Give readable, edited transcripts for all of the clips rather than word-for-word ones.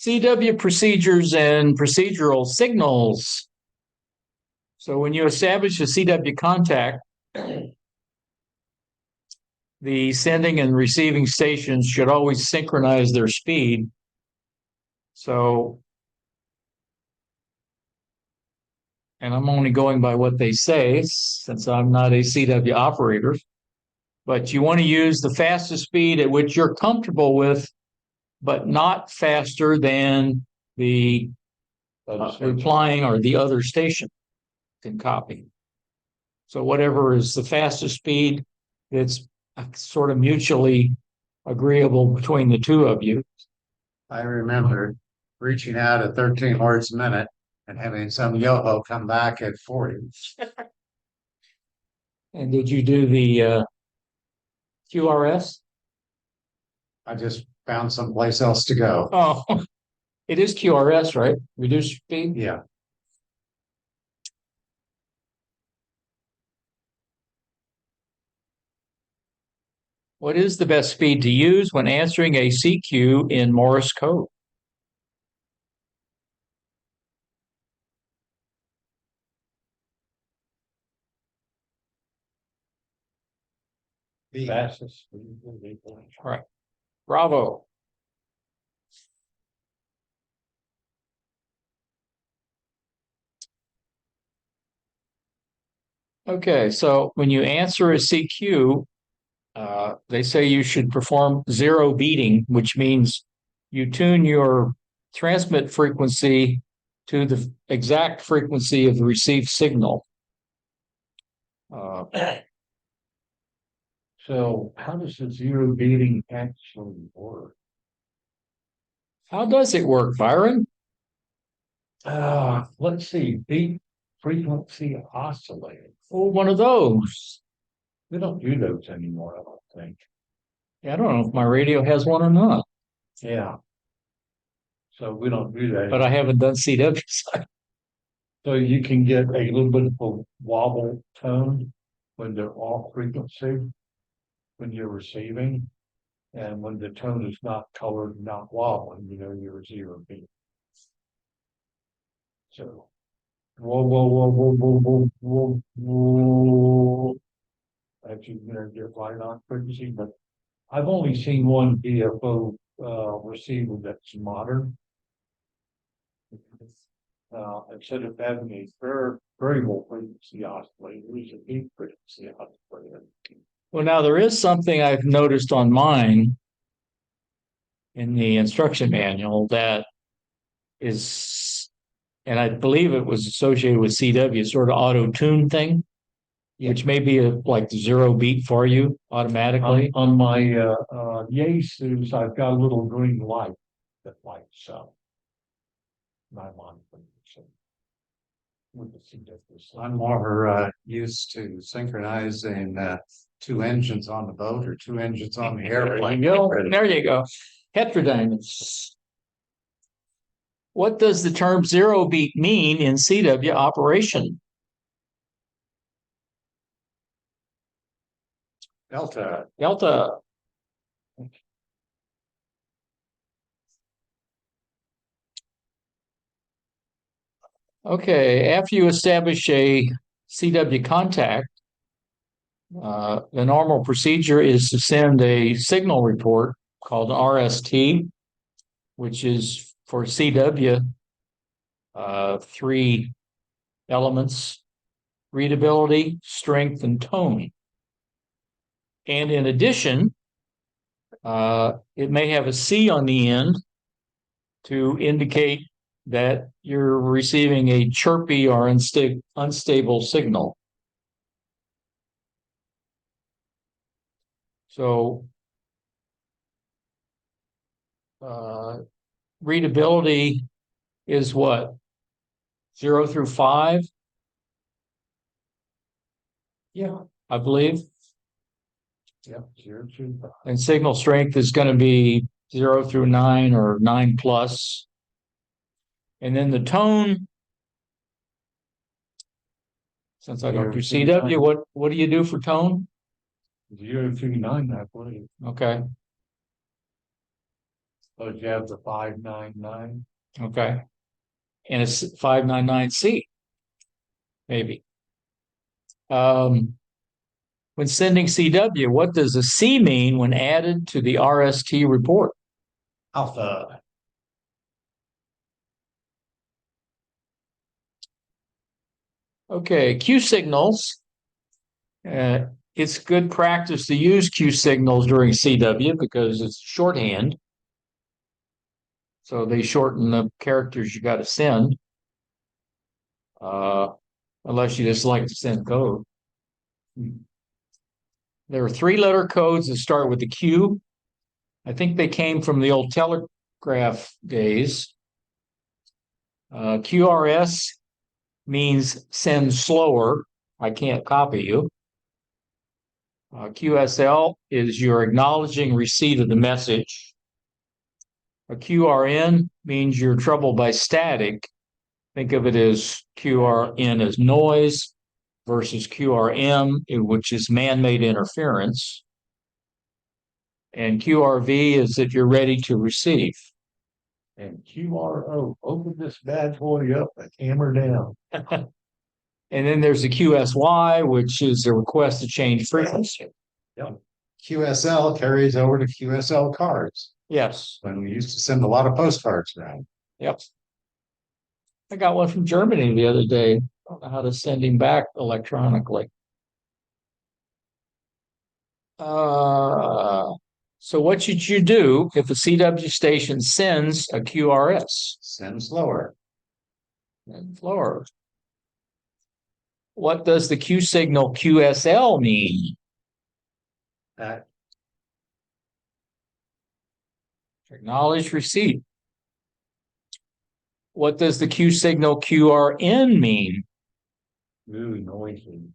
CW procedures and procedural signals. So when you establish a CW contact, the sending and receiving stations should always synchronize their speed. So, and I'm only going by what they say since I'm not a CW operator, but you want to use the fastest speed at which you're comfortable with, but not faster than the replying or the other station can copy. So whatever is the fastest speed, it's sort of mutually agreeable between the two of you. I remember reaching out at 13 words a minute and having some yo-ho come back at 40. And did you do the QRS? I just found someplace else to go. Oh, it is QRS, right? Reduced speed? Yeah. What is the best speed to use when answering a CQ in Morse code? The fastest. All right. Bravo. Okay, so when you answer a CQ, they say you should perform zero beating, which means you tune your transmit frequency to the exact frequency of the received signal. So how does the zero beating actually work? How does it work, Byron? Let's see, beat frequency oscillator. Oh, one of those. We don't do those anymore, I don't think. Yeah, I don't know if my radio has one or not. Yeah. So we don't do that. But I haven't done CW. So you can get a little bit of a wobble tone when they're off frequency, when you're receiving, and when the tone is not colored, not wobbling, you're zero beat. So, whoa, whoa, whoa, whoa, whoa, whoa, whoa, whoa. Actually, get right on frequency, but I've only seen one DFO receiver that's modern. Instead of having a variable frequency oscillator, it's a beat frequency oscillator. Well, now there is something I've noticed on mine in the instruction manual that is, and I believe it was associated with CW, sort of auto tune thing, which may be like the zero beat for you automatically. On my Yaesus, I've got a little green light that lights up. My monitor. I'm more used to synchronizing two engines on the boat or two engines on the airplane. There you go. Heterodynamics. What does the term zero beat mean in CW operation? Delta. Delta. Okay, after you establish a CW contact, the normal procedure is to send a signal report called an RST, which is for CW, three elements: readability, strength, and tone. And in addition, it may have a C on the end to indicate that you're receiving a chirpy or unstable signal. So readability is what? 0 through 5? Yeah, I believe. Yeah, 0 through 5. And signal strength is going to be 0 through 9 or 9 plus. And then the tone, since I don't do CW, what do you do for tone? 0 through 9, I believe. Okay. So you have the 599. Okay. And it's 599C, maybe. When sending CW, what does a C mean when added to the RST report? Alpha. Okay, Q signals. It's good practice to use Q signals during CW because it's shorthand. So they shorten the characters you got to send. Unless you just like to send code. There are 3-letter codes that start with the Q. I think they came from the old telegraph days. QRS means send slower. I can't copy you. QSL is you're acknowledging receipt of the message. A QRN means you're troubled by static. Think of it as QRN as noise versus QRM, which is man-made interference. And QRV is that you're ready to receive. And QRO, open this bad boy up and hammer down. And then there's the QSY, which is a request to change frequency. QSL carries over to QSL cards. Yes. When we used to send a lot of postcards around. Yep. I got one from Germany the other day. I don't know how to send him back electronically. So what should you do if a CW station sends a QRS? Send slower. And slower. What does the Q signal QSL mean? That Acknowledge receipt. What does the Q signal QRN mean? Really noisy.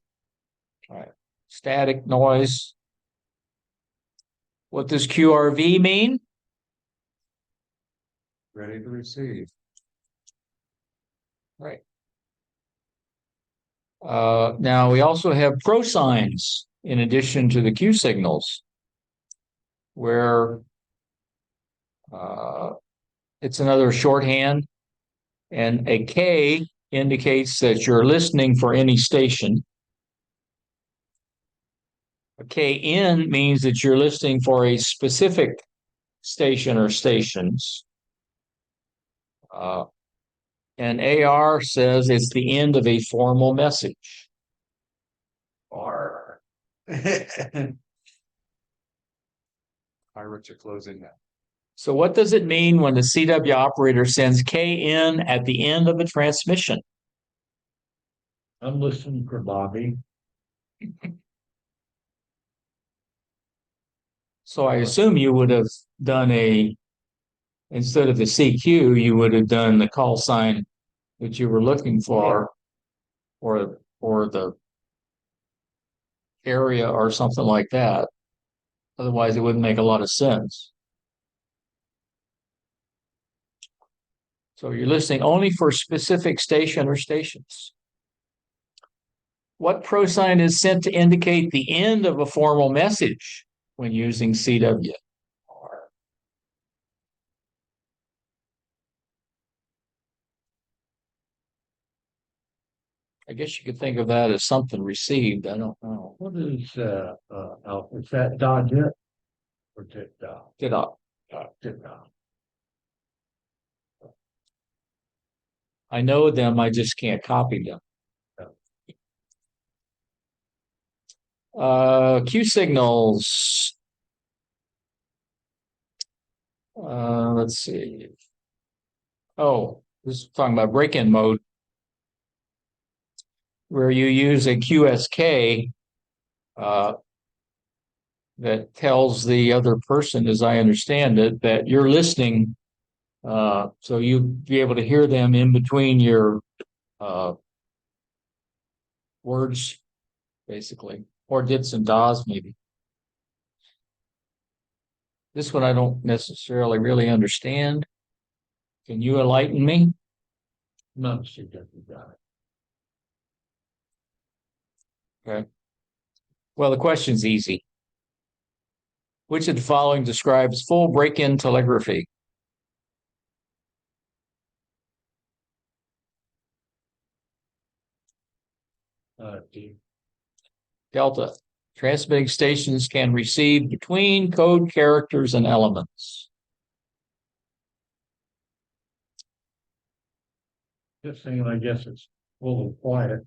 All right. Static noise. What does QRV mean? ready to receive. Right. Now we also have prosigns in addition to the Q signals, where it's another shorthand, and a K indicates that you're listening for any station. A KN means that you're listening for a specific station or stations. And AR says it's the end of a formal message. Or pirates are closing now. So what does it mean when the CW operator sends KN at the end of a transmission? I'm listening for Bobby. So I assume you would have done instead of the CQ, you would have done the call sign that you were looking for, or the area or something like that. Otherwise, it wouldn't make a lot of sense. So you're listening only for specific station or stations. What prosign is sent to indicate the end of a formal message when using CW? I guess you could think of that as something received. I don't know. What is is that dot hit or tick dot? Did I? Tick dot. I know them, I just can't copy them. Q signals. Let's see. Oh, this is talking about break-in mode, where you use a QSK that tells the other person, as I understand it, that you're listening. So you'd be able to hear them in between your words, basically, or dits and das, maybe. This one I don't necessarily really understand. Can you enlighten me? No, she doesn't got it. Okay. Well, the question's easy. Which of the following describes full break-in telegraphy? D. Delta, transmitting stations can receive between code characters and elements. Just saying, I guess it's a little quiet.